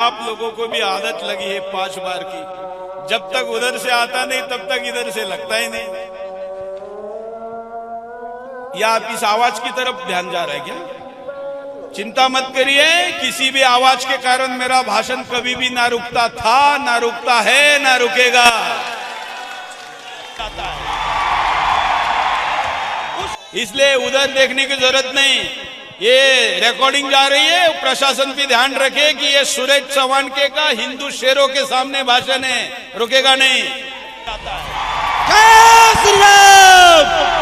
आप लोगों को भी आदत लगी है 5 बार की। जब तक उधर से आता नहीं तब तक इधर से लगता ही नहीं। या आप इस आवाज की तरफ ध्यान जा रहा है क्या? चिंता मत करिए, किसी भी आवाज के कारण मेरा भाषण कभी भी ना रुकता था, ना रुकता है, ना रुकेगा। इसलिए उधर देखने की जरूरत नहीं। ये रिकॉर्डिंग जा रही है, प्रशासन भी ध्यान रखे कि ये सुरेश चौहान के का हिंदू शेरों के सामने भाषण है, रुकेगा नहीं। जय श्री राम।